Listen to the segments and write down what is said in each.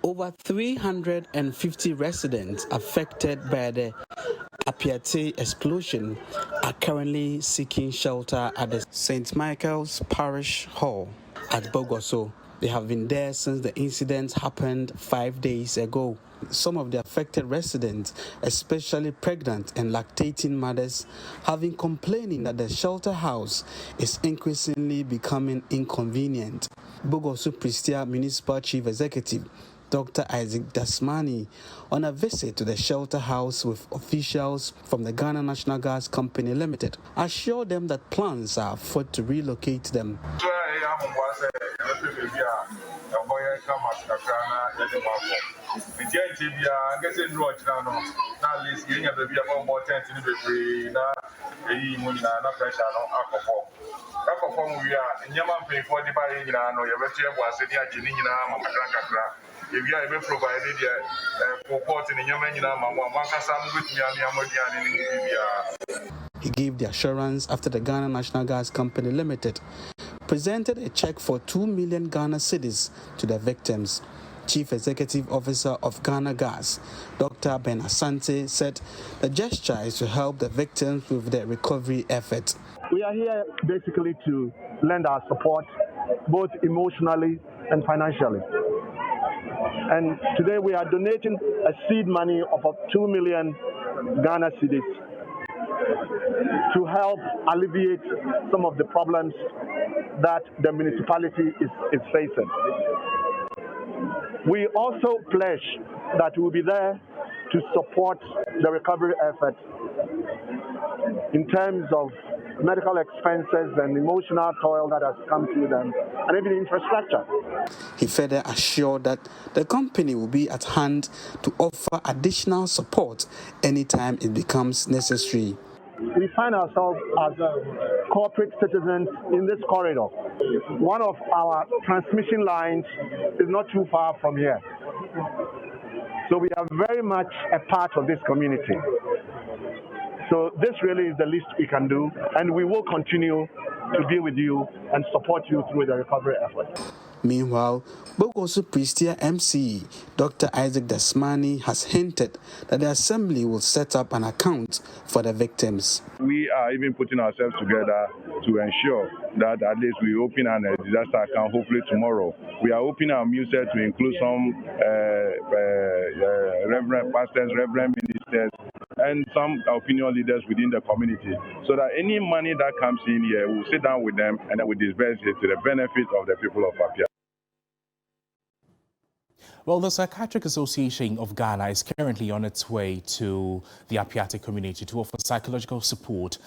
Over 350 residents affected by the Appiatse explosion are currently seeking shelter at the St. Michael's Parish Hall at Bogoso. They have been there since the incident happened 5 days ago. Some of the affected residents, especially pregnant and lactating mothers, have been complaining that the shelter house is increasingly becoming inconvenient. Bogoso Prestia Municipal Chief Executive Dr. Isaac Dasmani, on a visit to the shelter house with officials from the Ghana National Gas Company Limited, assured them that plans are afoot to relocate them. He gave the assurance after the Ghana National Gas Company Limited presented a check for 2 million Ghana cedis to the victims. Chief Executive Officer of Ghana Gas, Dr. Ben Asante, said the gesture is to help the victims with their recovery effort. We are here basically to lend our support, both emotionally and financially. And today we are donating a seed money of 2 million Ghana cedis to help alleviate some of the problems that the municipality is facing. We also pledge that we will be there to support the recovery effort in terms of medical expenses and emotional toil that has come to them, and even infrastructure. He further assured that the company will be at hand to offer additional support anytime it becomes necessary. We find ourselves as corporate citizens in this corridor. One of our transmission lines is not too far from here. So we are very much a part of this community. So this really is the least we can do, and we will continue to be with you and support you through the recovery effort. Meanwhile, Bogoso Prestia MCE Dr. Isaac Dasmani has hinted that the Assembly will set up an account for the victims. We are even putting ourselves together to ensure that at least we open a disaster account hopefully tomorrow. We are opening our music to include some reverend pastors, reverend ministers, and some opinion leaders within the community, so that any money that comes in here, we'll sit down with them and then we disperse it to the benefit of the people of Appiatse. Well, the Psychiatric Association of Ghana is currently on its way to the Appiatse community to offer psychological support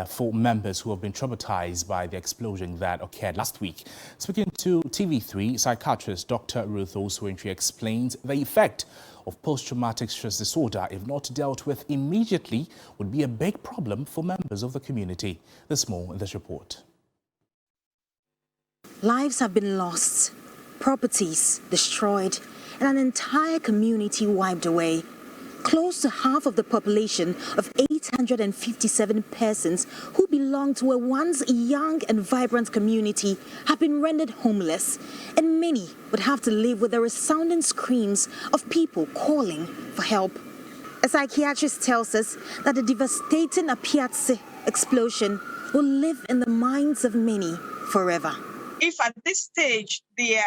for members who have been traumatized by the explosion that occurred last week. Speaking to TV3, psychiatrist Dr. Ruth Oswentry explains the effect of post-traumatic stress disorder, if not dealt with immediately, would be a big problem for members of the community. There's more in this report. Lives have been lost, properties destroyed, and an entire community wiped away. Close to half of the population of 857 persons who belong to a once young and vibrant community have been rendered homeless, and many would have to live with the resounding screams of people calling for help. A psychiatrist tells us that the devastating Appiatse explosion will live in the minds of many forever. If at this stage their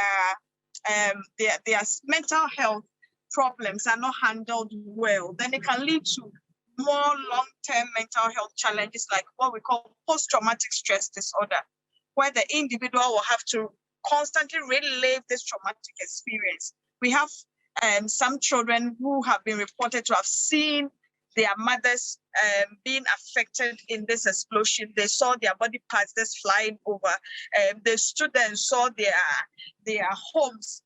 mental health problems are not handled well, then it can lead to more long-term mental health challenges like what we call post-traumatic stress disorder, where the individual will have to constantly relive this traumatic experience. We have some children who have been reported to have seen their mothers being affected in this explosion. They saw their body parts just flying over. They stood there and saw their homes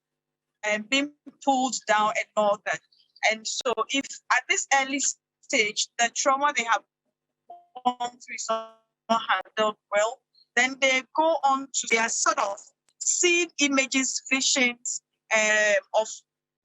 being pulled down and all that. And so if at this early stage, the trauma they have gone through is not handled well, then they go on to their sort of seeing images, visions of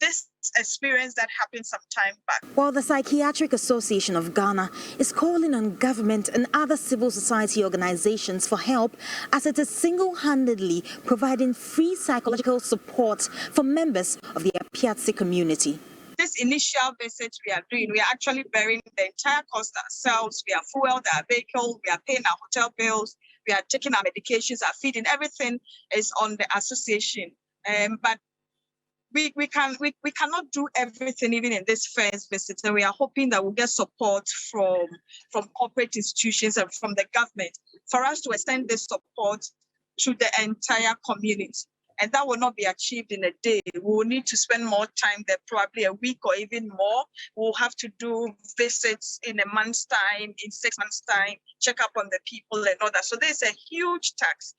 this experience that happened some time back. While the Psychiatric Association of Ghana is calling on government and other civil society organizations for help, as it is single-handedly providing free psychological support for members of the Appiatse community. This initial visit we are doing, we are actually bearing the entire cost ourselves. We are fueled our vehicle, we are paying our hotel bills, we are taking our medications, our feeding, everything is on the association. But we cannot do everything even in this first visit, and we are hoping that we'll get support from corporate institutions and from the government for us to extend this support to the entire community. And that will not be achieved in a day. We will need to spend more time there, probably a week or even more. We'll have to do visits in a month's time, in 6 months' time, check up on the people and all that. So there's a huge tax.